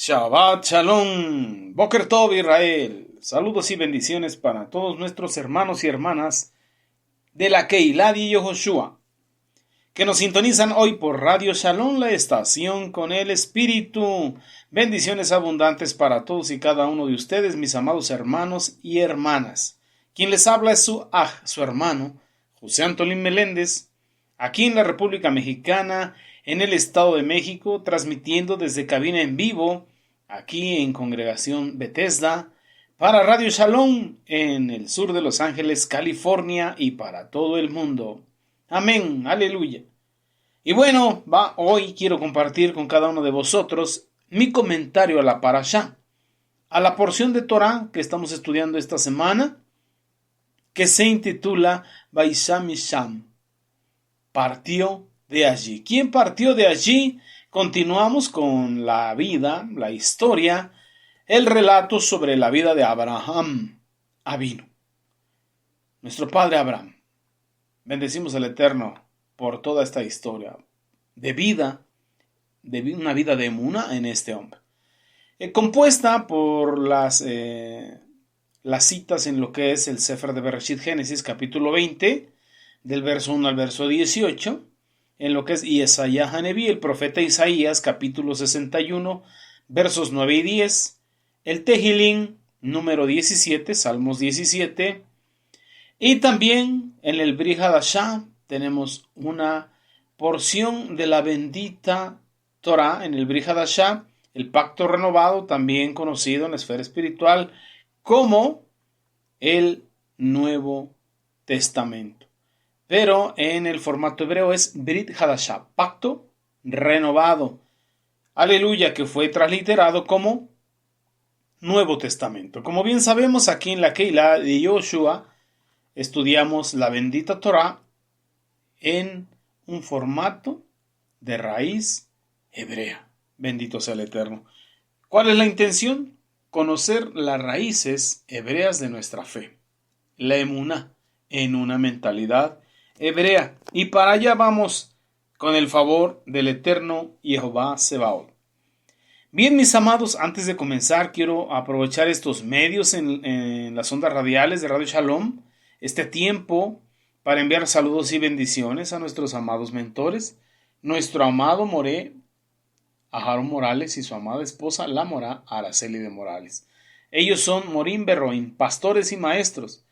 Shabbat Shalom, Boker Tov Israel. Saludos y bendiciones para todos nuestros hermanos y hermanas de la Keilah de Yehoshua, que nos sintonizan hoy por Radio Shalom, la estación con el Espíritu. Bendiciones abundantes para todos y cada uno de ustedes, mis amados hermanos y hermanas. Quien les habla es su hermano, José Antolín Meléndez, aquí en la República Mexicana, en el Estado de México, transmitiendo desde cabina en vivo, aquí en Congregación Bethesda, para Radio Shalom, en el sur de Los Ángeles, California, y para todo el mundo. Amén, aleluya. Y bueno, hoy quiero compartir con cada uno de vosotros mi comentario a la parashá, a la porción de Torah que estamos estudiando esta semana, que se intitula Vaishá Misham, partió de allí. ¿Quién partió de allí? Continuamos con la vida, la historia, el relato sobre la vida de Abraham Avinu, nuestro padre Abraham. Bendecimos al Eterno por toda esta historia de vida, una vida de emuna en este hombre, compuesta por las citas en lo que es el Sefer de Bereshit, Génesis, capítulo 20, del verso 1 al verso 18, en lo que es Yesaya Haneví, el profeta Isaías, capítulo 61, versos 9 y 10, el Tejilín, número 17, Salmos 17, y también en el Brit Hadashah tenemos una porción de la bendita Torah en el Brit Hadashah, el pacto renovado, también conocido en la esfera espiritual como el Nuevo Testamento. Pero en el formato hebreo es Brit Hadashah, pacto renovado. Aleluya, que fue transliterado como Nuevo Testamento. Como bien sabemos, aquí en la Keilah de Yehoshua estudiamos la bendita Torah en un formato de raíz hebrea. Bendito sea el Eterno. ¿Cuál es la intención? Conocer las raíces hebreas de nuestra fe, la emuná, en una mentalidad hebrea. Y para allá vamos con el favor del Eterno Jehová Sebaot. Bien, mis amados, antes de comenzar quiero aprovechar estos medios en las ondas radiales de Radio Shalom, este tiempo para enviar saludos y bendiciones a nuestros amados mentores, nuestro amado Moré Aharon Morales y su amada esposa, la Morá Araceli de Morales. Ellos son Morim Berroim, pastores y maestros,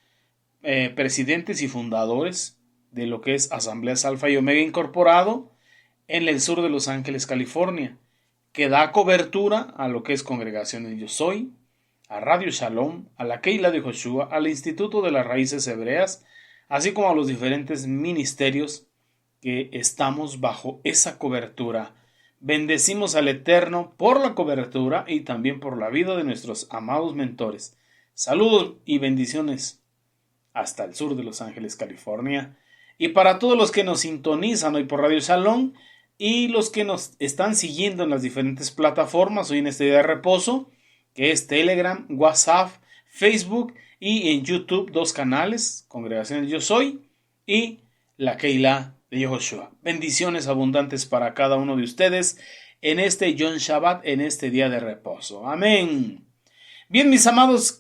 presidentes y fundadores de lo que es Asambleas Alfa y Omega Incorporado en el sur de Los Ángeles, California, que da cobertura a lo que es Congregaciones Yo Soy, a Radio Shalom, a la Keilah de Yehoshua, al Instituto de las Raíces Hebreas, así como a los diferentes ministerios que estamos bajo esa cobertura. Bendecimos al Eterno por la cobertura y también por la vida de nuestros amados mentores. Saludos y bendiciones hasta el sur de Los Ángeles, California. Y para todos los que nos sintonizan hoy por Radio Shalom y los que nos están siguiendo en las diferentes plataformas hoy en este día de reposo, que es Telegram, WhatsApp, Facebook y en YouTube, 2 canales, Congregaciones Yo Soy y la Keilah de Yehoshua. Bendiciones abundantes para cada uno de ustedes en este Yom Shabbat, en este día de reposo. Amén. Bien, mis amados,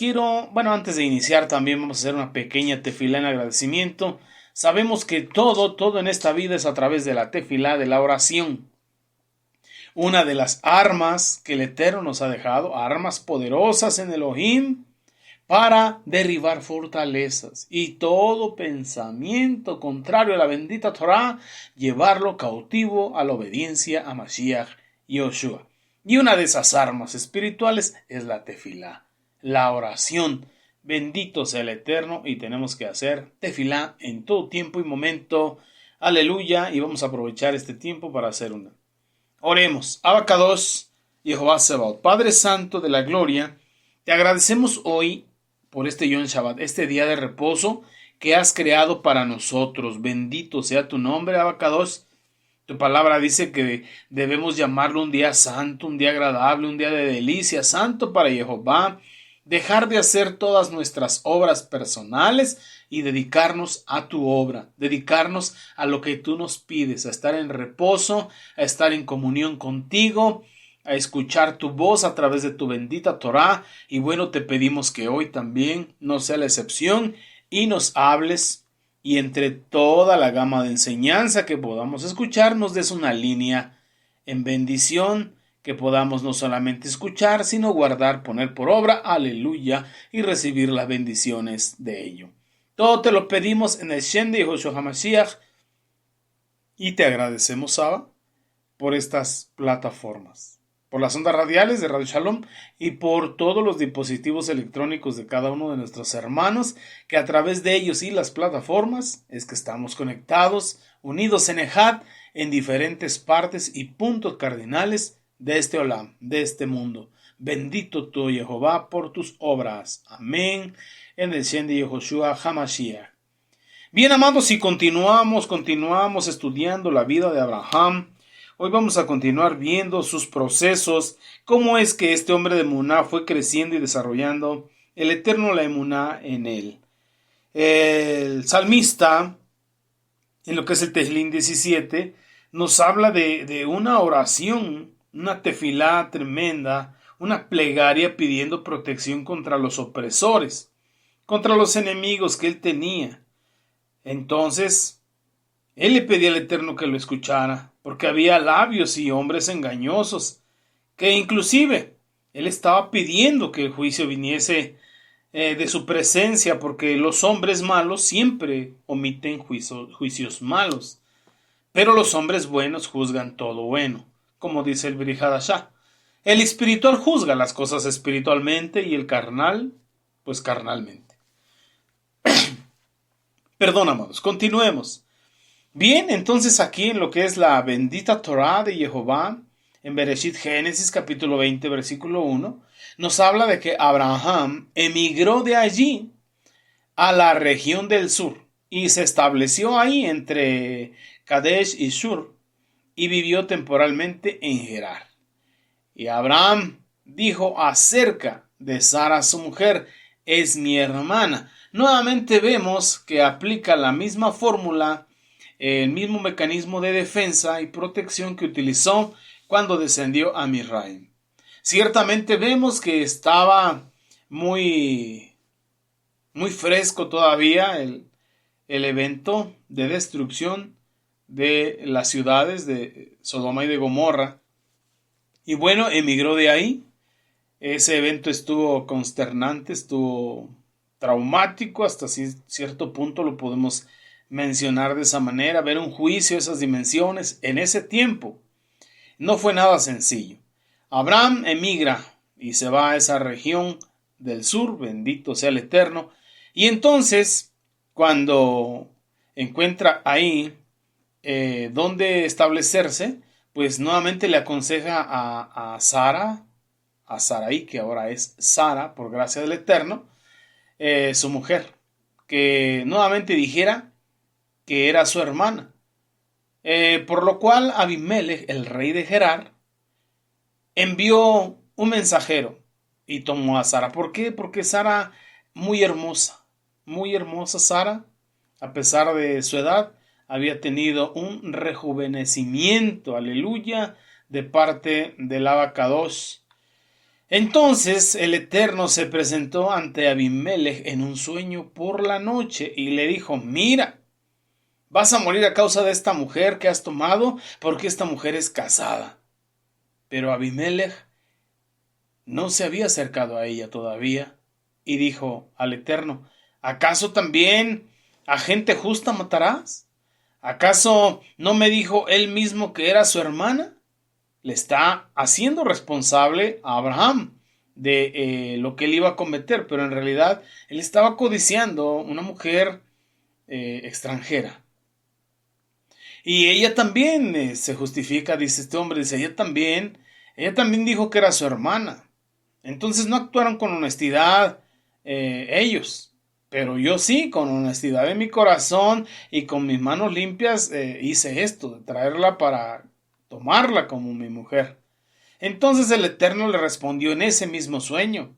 antes de iniciar también vamos a hacer una pequeña tefilá en agradecimiento. Sabemos que todo en esta vida es a través de la tefilá, de la oración. Una de las armas que el Eterno nos ha dejado, armas poderosas en Elohim, para derribar fortalezas y todo pensamiento contrario a la bendita Torah, llevarlo cautivo a la obediencia a Mashiach Yehoshua. Y una de esas armas espirituales es la tefilá, la oración. Bendito sea el Eterno y tenemos que hacer tefilá en todo tiempo y momento. Aleluya, y vamos a aprovechar este tiempo para hacer una. Oremos. Abacados, Jehová Sebaot, Padre Santo de la Gloria, te agradecemos hoy por este Yom Shabbat, este día de reposo que has creado para nosotros. Bendito sea tu nombre, Abacados. Tu palabra dice que debemos llamarlo un día santo, un día agradable, un día de delicia, santo para Jehová. Dejar de hacer todas nuestras obras personales y dedicarnos a tu obra, dedicarnos a lo que tú nos pides, a estar en reposo, a estar en comunión contigo, a escuchar tu voz a través de tu bendita Torá. Y bueno, te pedimos que hoy también no sea la excepción y nos hables, y entre toda la gama de enseñanza que podamos escuchar, nos des una línea en bendición, que podamos no solamente escuchar, sino guardar, poner por obra, aleluya, y recibir las bendiciones de ello. Todo te lo pedimos en el Shem de Yehoshua HaMashiach, y te agradecemos, Abba, por estas plataformas, por las ondas radiales de Radio Shalom y por todos los dispositivos electrónicos de cada uno de nuestros hermanos, que a través de ellos y las plataformas es que estamos conectados, unidos en Ejad, en diferentes partes y puntos cardinales de este Olam, de este mundo. Bendito tú, Jehová, por tus obras. Amén. En el Shem de Yehoshua HaMashiach. Bien, amados, y continuamos estudiando la vida de Abraham. Hoy vamos a continuar viendo sus procesos, cómo es que este hombre de emuná fue creciendo y desarrollando el eterno la emuná en él. El salmista, en lo que es el Tehilín 17, nos habla de una oración, una tefilá tremenda, una plegaria pidiendo protección contra los opresores, contra los enemigos que él tenía. Entonces, él le pedía al Eterno que lo escuchara, porque había labios y hombres engañosos, que inclusive él estaba pidiendo que el juicio viniese de su presencia, porque los hombres malos siempre omiten juicios malos, pero los hombres buenos juzgan todo bueno, como dice el Brit Hadashah. El espiritual juzga las cosas espiritualmente y el carnal, pues carnalmente. Perdón, amados, continuemos. Bien, entonces aquí en lo que es la bendita Torá de Jehová, en Bereshit Génesis capítulo 20 versículo 1, nos habla de que Abraham emigró de allí a la región del sur y se estableció ahí entre Kadesh y Shur y vivió temporalmente en Gerar. Y Abraham dijo acerca de Sara su mujer, es mi hermana. Nuevamente vemos que aplica la misma fórmula, el mismo mecanismo de defensa y protección que utilizó cuando descendió a Misraim. Ciertamente vemos que estaba muy fresco todavía el evento de destrucción de las ciudades de Sodoma y de Gomorra. Y bueno, emigró de ahí. Ese evento estuvo consternante, estuvo traumático, hasta cierto punto lo podemos mencionar de esa manera. Ver un juicio de esas dimensiones en ese tiempo no fue nada sencillo. Abraham emigra y se va a esa región del sur, bendito sea el Eterno, y entonces cuando encuentra ahí donde establecerse, pues nuevamente le aconseja a Sara, a Sarai, que ahora es Sara por gracia del Eterno, su mujer, que nuevamente dijera que era su hermana, por lo cual Abimelech, el rey de Gerar, envió un mensajero y tomó a Sara. ¿Por qué? Porque Sara, muy hermosa Sara, a pesar de su edad, había tenido un rejuvenecimiento, aleluya, de parte del Abacados. Entonces el Eterno se presentó ante Abimelech en un sueño por la noche y le dijo, mira, vas a morir a causa de esta mujer que has tomado, porque esta mujer es casada. Pero Abimelech no se había acercado a ella todavía y dijo al Eterno, ¿acaso también a gente justa matarás? ¿Acaso no me dijo él mismo que era su hermana? Le está haciendo responsable a Abraham de lo que él iba a cometer, pero en realidad él estaba codiciando una mujer extranjera. Y ella también se justifica, dice este hombre, dice, ella también dijo que era su hermana. Entonces no actuaron con honestidad ellos. Pero yo sí, con honestidad en mi corazón y con mis manos limpias hice esto, de traerla para tomarla como mi mujer. Entonces el Eterno le respondió en ese mismo sueño.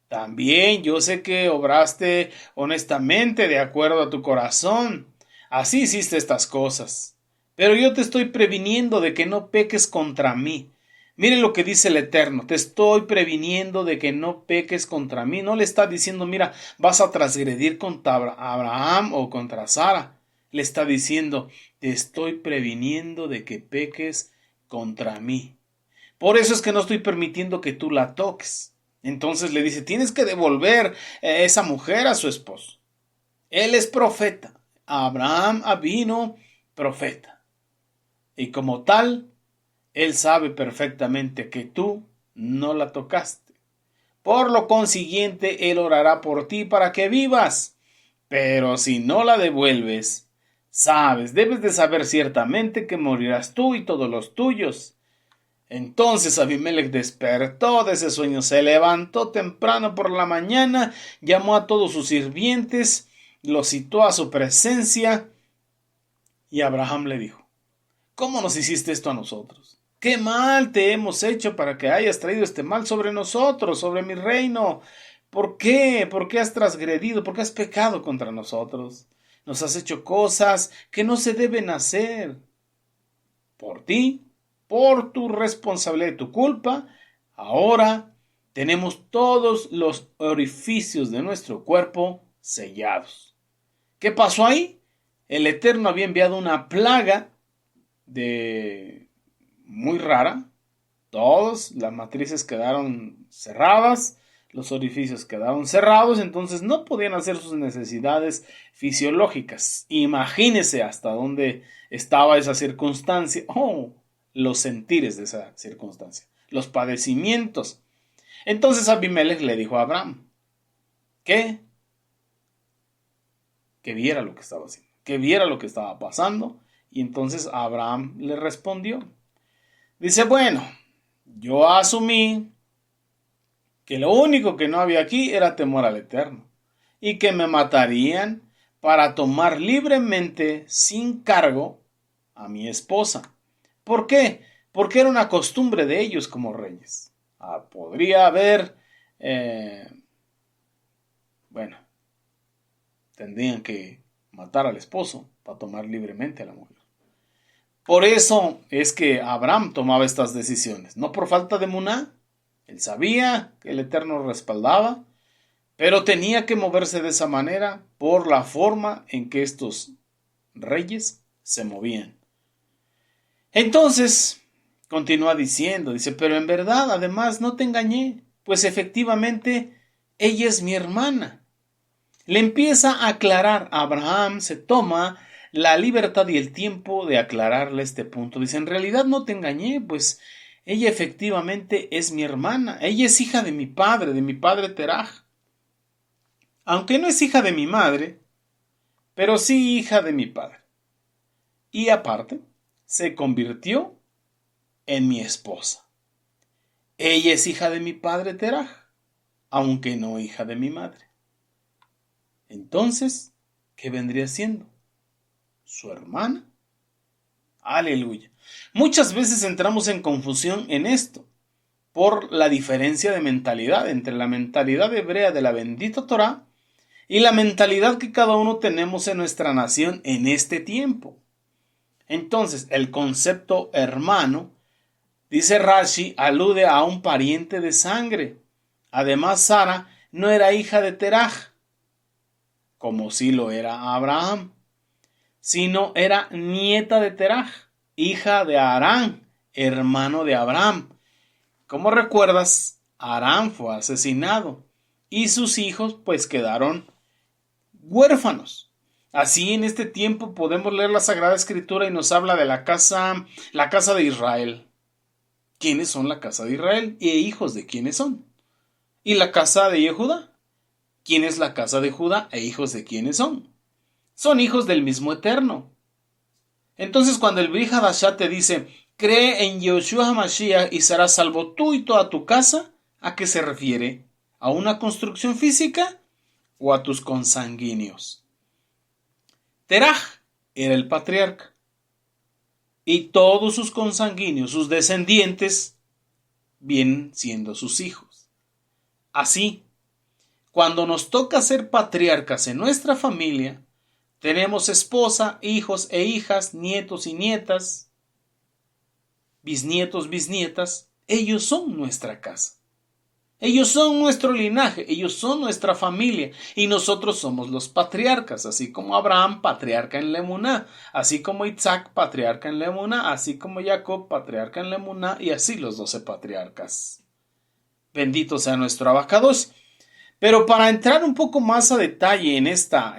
También yo sé que obraste honestamente de acuerdo a tu corazón. Así hiciste estas cosas. Pero yo te estoy previniendo de que no peques contra mí. Miren lo que dice el Eterno, te estoy previniendo de que no peques contra mí. No le está diciendo, mira, vas a transgredir contra Abraham o contra Sara. Le está diciendo, te estoy previniendo de que peques contra mí. Por eso es que no estoy permitiendo que tú la toques. Entonces le dice, tienes que devolver esa mujer a su esposo. Él es profeta. Abraham vino profeta. Y como tal, él sabe perfectamente que tú no la tocaste. Por lo consiguiente, él orará por ti para que vivas. Pero si no la devuelves, debes de saber ciertamente que morirás tú y todos los tuyos. Entonces Abimelech despertó de ese sueño, se levantó temprano por la mañana, llamó a todos sus sirvientes, los citó a su presencia, y Abraham le dijo, ¿cómo nos hiciste esto a nosotros? ¿Qué mal te hemos hecho para que hayas traído este mal sobre nosotros, sobre mi reino? ¿Por qué? ¿Por qué has transgredido? ¿Por qué has pecado contra nosotros? Nos has hecho cosas que no se deben hacer. Por ti, por tu responsabilidad y tu culpa, ahora tenemos todos los orificios de nuestro cuerpo sellados. ¿Qué pasó ahí? El Eterno había enviado una plaga muy rara. Todas las matrices quedaron cerradas, los orificios quedaron cerrados, entonces no podían hacer sus necesidades fisiológicas. Imagínese hasta dónde estaba esa circunstancia. Los sentires de esa circunstancia, los padecimientos. Entonces Abimelech le dijo a Abraham que viera lo que estaba haciendo, que viera lo que estaba pasando. Y entonces Abraham le respondió. Dice, bueno, yo asumí que lo único que no había aquí era temor al Eterno y que me matarían para tomar libremente, sin cargo, a mi esposa. ¿Por qué? Porque era una costumbre de ellos como reyes. Podría haber, tendrían que matar al esposo para tomar libremente a la mujer. Por eso es que Abraham tomaba estas decisiones, no por falta de muná. Él sabía que el Eterno lo respaldaba, pero tenía que moverse de esa manera por la forma en que estos reyes se movían. Entonces, continúa diciendo, dice, pero en verdad, además, no te engañé, pues efectivamente ella es mi hermana. Le empieza a aclarar, Abraham se toma la libertad y el tiempo de aclararle este punto. Dice, en realidad no te engañé, pues ella efectivamente es mi hermana. Ella es hija de mi padre Teraj. Aunque no es hija de mi madre, pero sí hija de mi padre. Y aparte, se convirtió en mi esposa. Ella es hija de mi padre Teraj, aunque no hija de mi madre. Entonces, ¿qué vendría siendo? ¿Su hermana? Aleluya. Muchas veces entramos en confusión en esto por la diferencia de mentalidad entre la mentalidad hebrea de la bendita Torá y la mentalidad que cada uno tenemos en nuestra nación en este tiempo. Entonces, el concepto hermano, dice Rashi, alude a un pariente de sangre. Además, Sara no era hija de Teraj, como sí lo era Abraham, sino era nieta de Teraj, hija de Harán, hermano de Abraham. Como recuerdas, Harán fue asesinado y sus hijos pues quedaron huérfanos. Así en este tiempo podemos leer la Sagrada Escritura y nos habla de la casa de Israel. ¿Quiénes son la casa de Israel? ¿Y hijos de quiénes son? ¿Y la casa de Yehudá? ¿Quién es la casa de Judá e hijos de quiénes son? Son hijos del mismo Eterno. Entonces cuando el Brit Hadashah te dice, cree en Yeshua HaMashiach y serás salvo tú y toda tu casa, ¿a qué se refiere? ¿A una construcción física o a tus consanguíneos? Teraj era el patriarca y todos sus consanguíneos, sus descendientes, vienen siendo sus hijos. Así, cuando nos toca ser patriarcas en nuestra familia, tenemos esposa, hijos e hijas, nietos y nietas, bisnietos, bisnietas, Ellos son nuestra casa. Ellos son nuestro linaje, ellos son nuestra familia y nosotros somos los patriarcas, así como Abraham, patriarca en la Emuná, así como Isaac, patriarca en la Emuná, así como Jacob, patriarca en la Emuná y así los 12 patriarcas. Bendito sea nuestro abacados. Pero para entrar un poco más a detalle en esta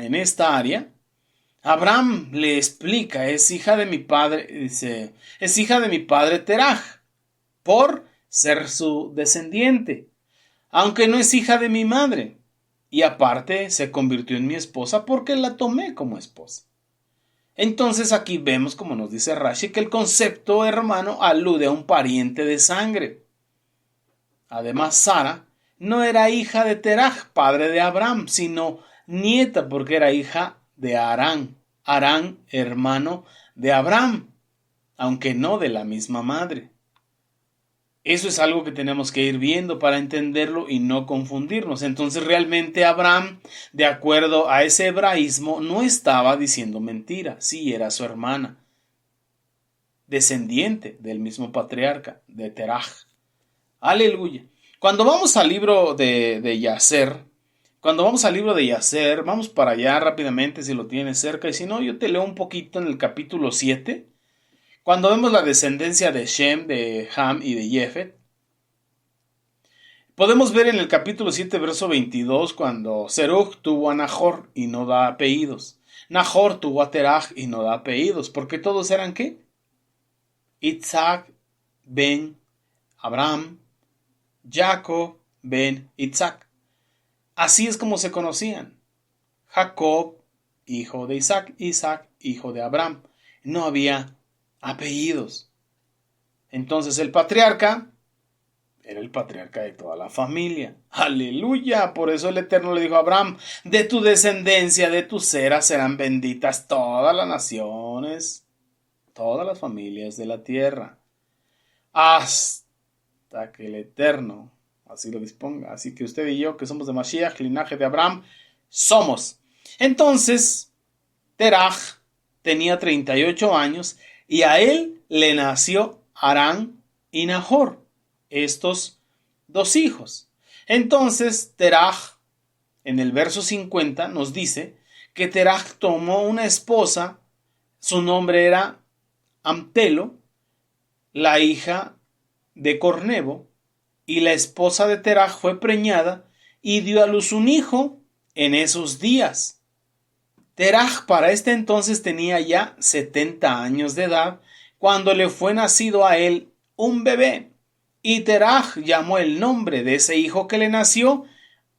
área, Abraham le explica, es hija de mi padre, dice, es hija de mi padre Teraj, por ser su descendiente. Aunque no es hija de mi madre. Y aparte se convirtió en mi esposa porque la tomé como esposa. Entonces aquí vemos, como nos dice Rashi, que el concepto hermano alude a un pariente de sangre. Además, Sara no era hija de Teraj, padre de Abraham, sino nieta porque era hija de Harán. Harán, hermano de Abraham, aunque no de la misma madre. Eso es algo que tenemos que ir viendo para entenderlo y no confundirnos. Entonces realmente Abraham, de acuerdo a ese hebraísmo, no estaba diciendo mentira. Sí, era su hermana, descendiente del mismo patriarca, de Teraj. Aleluya. Cuando vamos al libro de Yacer, vamos para allá rápidamente si lo tienes cerca. Y si no, yo te leo un poquito en el capítulo 7. Cuando vemos la descendencia de Shem, de Ham y de Jefet, podemos ver en el capítulo 7, verso 22, cuando Serug tuvo a Nahor y no da apellidos. Nahor tuvo a Teraj y no da apellidos, porque todos eran ¿qué? Isaac ben Abraham, Jacob ben Isaac. Así es como se conocían. Jacob, hijo de Isaac, Isaac, hijo de Abraham. No había apellidos. Entonces el patriarca era el patriarca de toda la familia. Aleluya. Por eso el Eterno le dijo a Abraham, de tu descendencia, de tu cera serán benditas todas las naciones, todas las familias de la tierra, hasta que el Eterno así lo disponga. Así que usted y yo, que somos de Mashiach, linaje de Abraham, somos. Entonces, Teraj tenía 38 años y a él le nació Harán y Nahor, estos dos hijos. Entonces, Teraj, en el verso 50, nos dice que Teraj tomó una esposa, su nombre era Amtelo, la hija de Cornebo, y la esposa de Teraj fue preñada y dio a luz un hijo en esos días. Teraj para este entonces tenía ya 70 años de edad cuando le fue nacido a él un bebé. Y Teraj llamó el nombre de ese hijo que le nació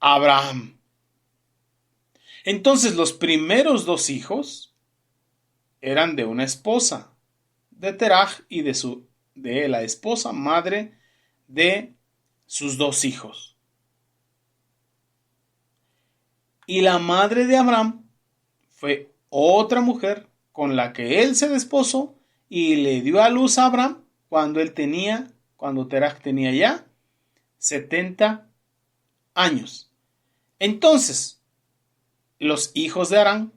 Abraham. Entonces los primeros dos hijos eran de una esposa de Teraj y de la esposa madre de sus dos hijos. Y la madre de Abraham fue otra mujer con la que él se desposó y le dio a luz a Abraham cuando Teraj tenía ya 70 años. Entonces, los hijos de Harán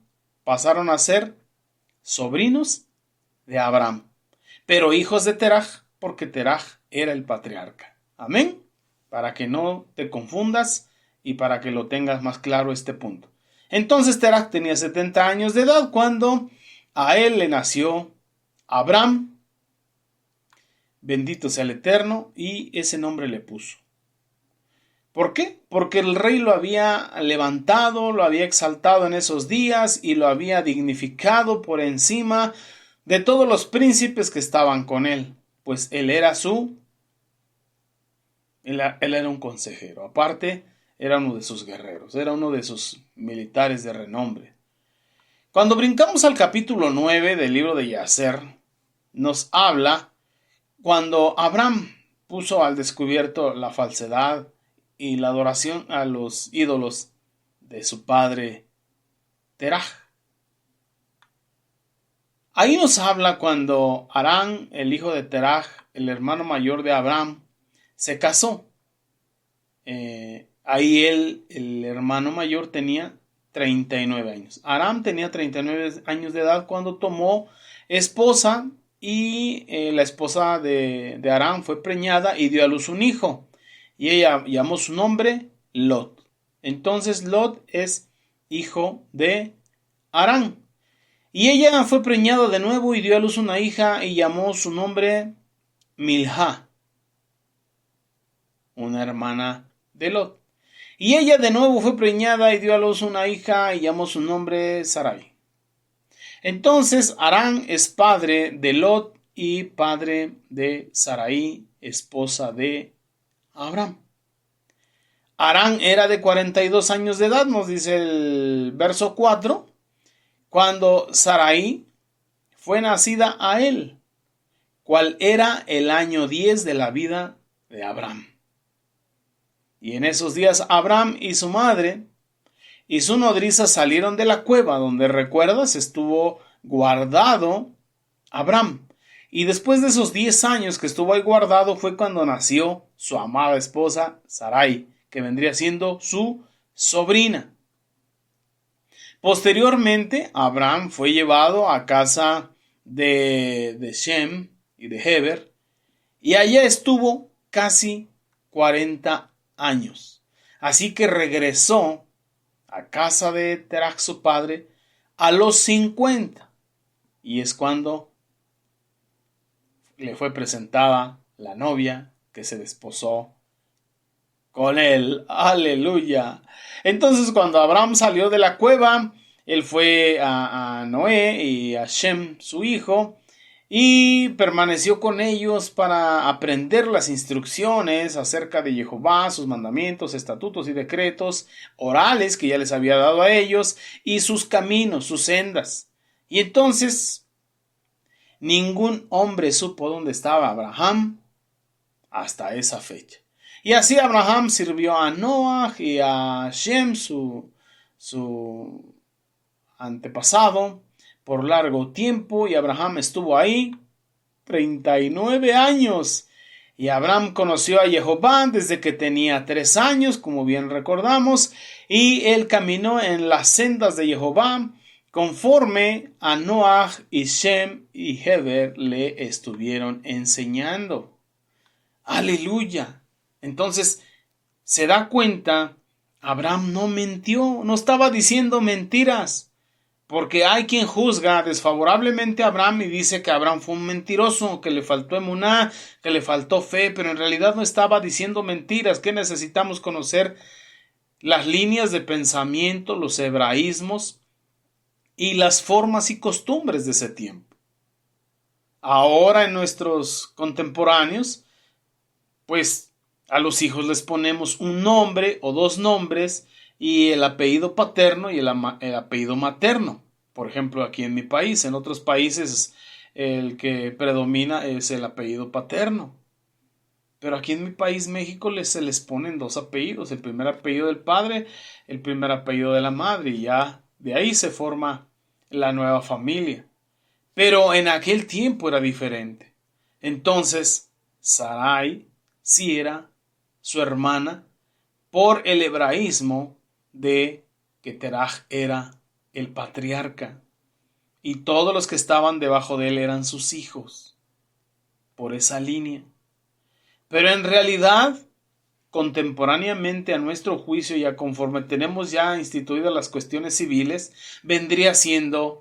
pasaron a ser sobrinos de Abraham, pero hijos de Teraj, porque Teraj era el patriarca. Amén. Para que no te confundas y para que lo tengas más claro este punto. Entonces Teraj tenía 70 años de edad cuando a él le nació Abraham, bendito sea el Eterno, y ese nombre le puso. ¿Por qué? Porque el rey lo había levantado, lo había exaltado en esos días y lo había dignificado por encima de todos los príncipes que estaban con él, pues él era un consejero, aparte era uno de sus guerreros, era uno de sus militares de renombre. Cuando brincamos al capítulo 9 del libro de Yacer, nos habla cuando Abraham puso al descubierto la falsedad y la adoración a los ídolos de su padre Teraj. Ahí nos habla cuando Harán, el hijo de Teraj, el hermano mayor de Abraham, se casó. Ahí el hermano mayor tenía 39 años. Aram tenía 39 años de edad cuando tomó esposa y la esposa de Aram fue preñada y dio a luz un hijo. Y ella llamó su nombre Lot. Entonces Lot es hijo de Aram. Y ella fue preñada de nuevo y dio a luz una hija y llamó su nombre Milha, una hermana de Lot. Y ella de nuevo fue preñada y dio a luz una hija y llamó su nombre Sarai. Entonces Aram es padre de Lot y padre de Sarai, esposa de Abraham. Aram era de 42 años de edad, nos dice el verso 4, cuando Sarai fue nacida a él, cual era el año 10 de la vida de Abraham. Y en esos días Abraham y su madre y su nodriza salieron de la cueva donde, recuerdas, estuvo guardado Abraham. Y después de esos 10 años que estuvo ahí guardado fue cuando nació su amada esposa Sarai, que vendría siendo su sobrina. Posteriormente, Abraham fue llevado a casa de Shem y de Heber, y allá estuvo casi 40 años. Así que regresó a casa de Terach, su padre, a los 50. Y es cuando le fue presentada la novia que se desposó con él. Aleluya. Entonces, cuando Abraham salió de la cueva, él fue a Noé y a Shem, su hijo, y permaneció con ellos para aprender las instrucciones acerca de Jehová, sus mandamientos, estatutos y decretos orales que ya les había dado a ellos, y sus caminos, sus sendas. Y entonces ningún hombre supo dónde estaba Abraham hasta esa fecha. Y así Abraham sirvió a Noah y a Shem, su antepasado, por largo tiempo, y Abraham estuvo ahí 39 años. Y Abraham conoció a Jehová desde que tenía 3 años, como bien recordamos, y él caminó en las sendas de Jehová conforme a Noah y Shem y Heber le estuvieron enseñando. Aleluya. Entonces se da cuenta, Abraham no mintió, no estaba diciendo mentiras. Porque hay quien juzga desfavorablemente a Abraham y dice que Abraham fue un mentiroso, que le faltó emuná, que le faltó fe, pero en realidad no estaba diciendo mentiras. ¿Qué necesitamos conocer? Las líneas de pensamiento, los hebraísmos y las formas y costumbres de ese tiempo. Ahora en nuestros contemporáneos, pues a los hijos les ponemos un nombre o 2 nombres y el apellido paterno y el apellido materno. Por ejemplo, aquí en mi país, en otros países el que predomina es el apellido paterno. Pero aquí en mi país, México, se les ponen 2 apellidos, el primer apellido del padre, el primer apellido de la madre, y ya de ahí se forma la nueva familia. Pero en aquel tiempo era diferente. Entonces, Sarai sí era su hermana por el hebraísmo de que Terach era el patriarca y todos los que estaban debajo de él eran sus hijos, por esa línea. Pero en realidad, contemporáneamente a nuestro juicio, ya conforme tenemos ya instituidas las cuestiones civiles,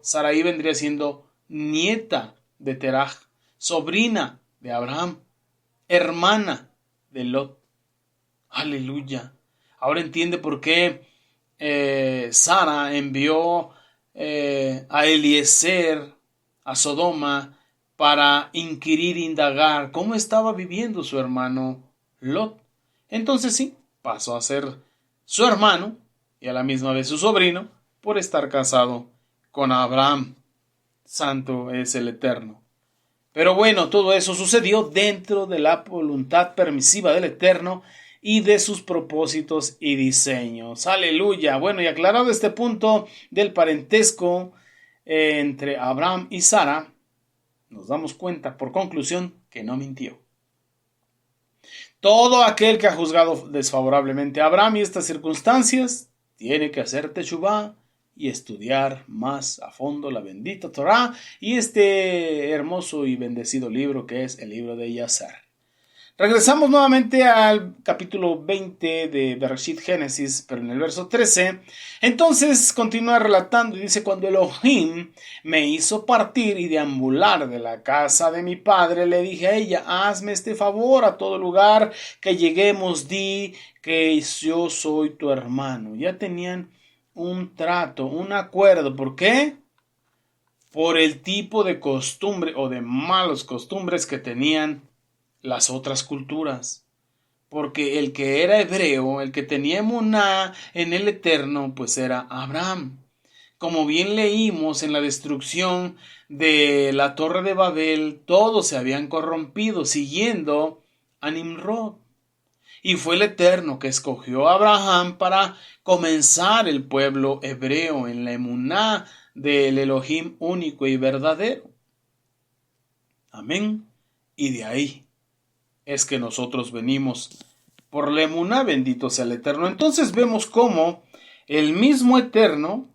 Sarai vendría siendo nieta de Terach, sobrina de Abraham, hermana de Lot. Aleluya. Ahora entiende por qué Sara envió a Eliezer a Sodoma para inquirir, indagar cómo estaba viviendo su hermano Lot. Entonces sí, pasó a ser su hermano y a la misma vez su sobrino por estar casado con Abraham. Santo es el Eterno. Pero bueno, todo eso sucedió dentro de la voluntad permisiva del Eterno y de sus propósitos y diseños. Aleluya. Bueno, y aclarado este punto del parentesco entre Abraham y Sara, nos damos cuenta por conclusión que no mintió. Todo aquel que ha juzgado desfavorablemente a Abraham y estas circunstancias tiene que hacer teshuvá y estudiar más a fondo la bendita Torá y este hermoso y bendecido libro que es el libro de Yazar. Regresamos nuevamente al capítulo 20 de Bereshit Génesis, pero en el verso 13. Entonces continúa relatando y dice: cuando Elohim me hizo partir y deambular de la casa de mi padre, le dije a ella: hazme este favor, a todo lugar que lleguemos, di que yo soy tu hermano. Ya tenían un trato, un acuerdo. ¿Por qué? Por el tipo de costumbre o de malas costumbres que tenían las otras culturas. Porque el que era hebreo, el que tenía emuná en el Eterno, pues era Abraham. Como bien leímos en la destrucción de la Torre de Babel, todos se habían corrompido siguiendo a Nimrod. Y fue el Eterno que escogió a Abraham para comenzar el pueblo hebreo en la emuná del Elohim único y verdadero. Amén. Y de ahí es que nosotros venimos por la emuná, bendito sea el Eterno. Entonces vemos cómo el mismo Eterno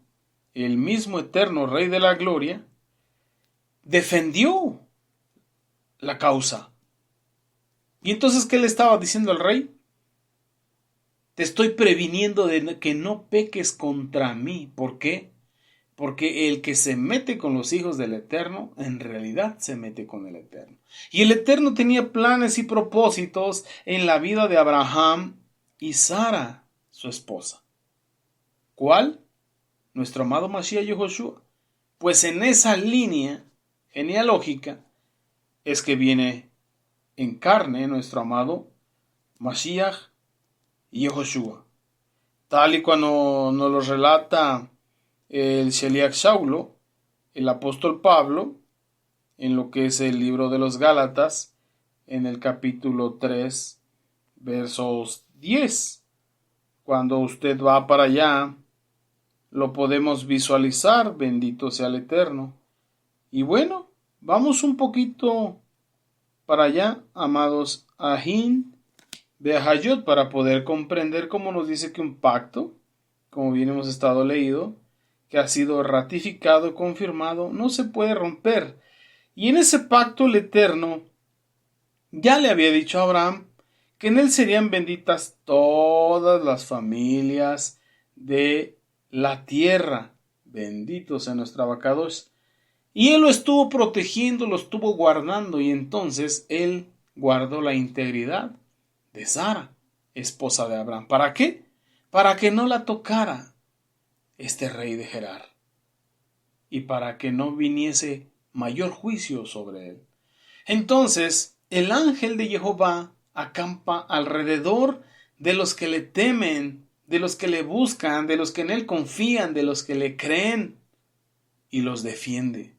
Rey de la Gloria, defendió la causa. Y entonces, ¿qué le estaba diciendo al rey? Te estoy previniendo de que no peques contra mí. ¿Por qué? Porque el que se mete con los hijos del Eterno, en realidad se mete con el Eterno. Y el Eterno tenía planes y propósitos en la vida de Abraham y Sara, su esposa. ¿Cuál? Nuestro amado Mashiach Yehoshua. Pues en esa línea genealógica es que viene en carne nuestro amado Mashiach Yehoshua. Tal y cuando nos lo relata el Sheliach Saulo, el apóstol Pablo, en lo que es el libro de los Gálatas, en el capítulo 3, versos 10. Cuando usted va para allá, lo podemos visualizar, bendito sea el Eterno. Y bueno, vamos un poquito para allá, amados Ahin de Ahayot, para poder comprender cómo nos dice que un pacto, como bien hemos estado leído, que ha sido ratificado y confirmado, no se puede romper. Y en ese pacto el Eterno ya le había dicho a Abraham que en él serían benditas todas las familias de la tierra. Bendito sea nuestro abacados. Y él lo estuvo protegiendo, lo estuvo guardando, y entonces él guardó la integridad de Sara, esposa de Abraham. ¿Para qué? Para que no la tocara este rey de Gerar y para que no viniese mayor juicio sobre él. Entonces el ángel de Jehová acampa alrededor de los que le temen, de los que le buscan, de los que en él confían, de los que le creen, y los defiende.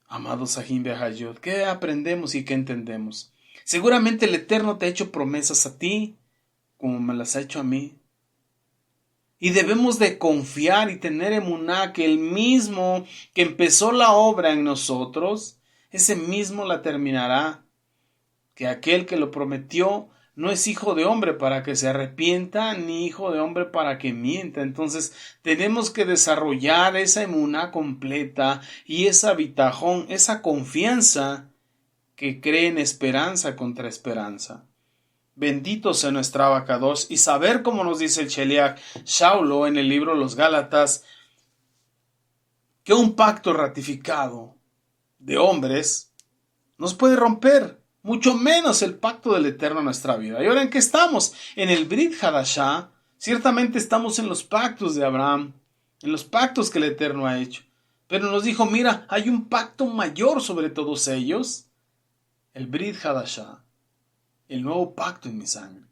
Amados Sahim Behayot, ¿qué aprendemos y qué entendemos? Seguramente el Eterno te ha hecho promesas a ti, como me las ha hecho a mí. Y debemos de confiar y tener emuná que el mismo que empezó la obra en nosotros, ese mismo la terminará. Que aquel que lo prometió no es hijo de hombre para que se arrepienta, ni hijo de hombre para que mienta. Entonces tenemos que desarrollar esa emuná completa y esa bitajón, esa confianza que cree en esperanza contra esperanza. Bendito sea nuestro abacados, y saber, como nos dice el Sheliach Saulo en el libro Los Gálatas, que un pacto ratificado de hombres nos puede romper, mucho menos el pacto del Eterno en nuestra vida. ¿Y ahora en qué estamos? En el Brit Hadashah. Ciertamente estamos en los pactos de Abraham, en los pactos que el Eterno ha hecho. Pero nos dijo, mira, hay un pacto mayor sobre todos ellos, el Brit Hadashah, el nuevo pacto en mi sangre.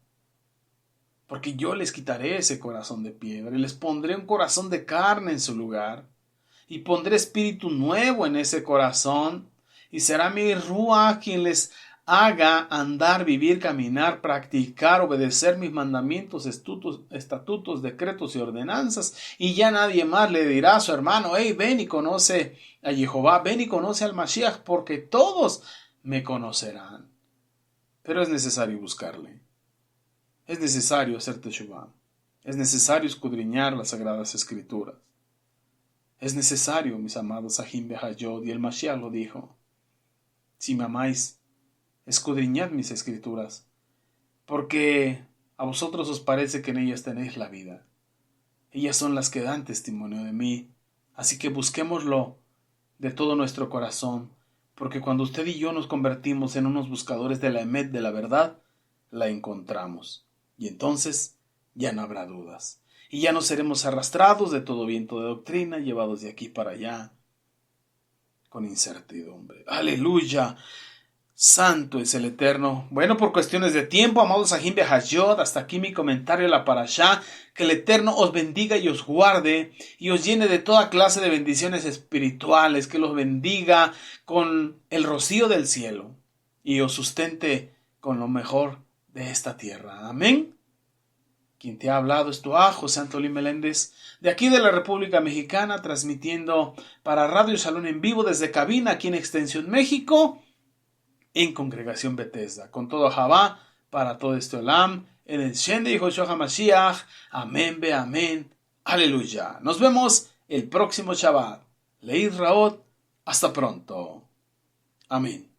Porque yo les quitaré ese corazón de piedra y les pondré un corazón de carne en su lugar. Y pondré espíritu nuevo en ese corazón. Y será mi Ruach quien les haga andar, vivir, caminar, practicar, obedecer mis mandamientos, estatutos, decretos y ordenanzas. Y ya nadie más le dirá a su hermano, hey, ven y conoce a Jehová, ven y conoce al Mashiach, porque todos me conocerán. Pero es necesario buscarle. Es necesario hacer teshuvá. Es necesario escudriñar las Sagradas Escrituras. Es necesario, mis amados Ahim Behayot, y el Mashiach lo dijo. Si me amáis, escudriñad mis Escrituras, porque a vosotros os parece que en ellas tenéis la vida. Ellas son las que dan testimonio de mí, así que busquémoslo de todo nuestro corazón, porque cuando usted y yo nos convertimos en unos buscadores de la emet, de la verdad, la encontramos. Y entonces ya no habrá dudas. Y ya no seremos arrastrados de todo viento de doctrina, llevados de aquí para allá, con incertidumbre. ¡Aleluya! Santo es el Eterno. Bueno, por cuestiones de tiempo, amados Ahim Behayot, hasta aquí mi comentario a la Parashá. Que el Eterno os bendiga y os guarde y os llene de toda clase de bendiciones espirituales, que los bendiga con el rocío del cielo y os sustente con lo mejor de esta tierra. Amén. Quien te ha hablado es tu José Antolín Meléndez, de aquí de la República Mexicana, transmitiendo para Radio Salón en vivo desde cabina aquí en Extensión México, en Congregación Bethesda, con todo Javá, para todo este Olam, en el Shen de Yehoshua HaMashiach. Amén, be amén, aleluya. Nos vemos el próximo Shabbat. Leid Raot, hasta pronto. Amén.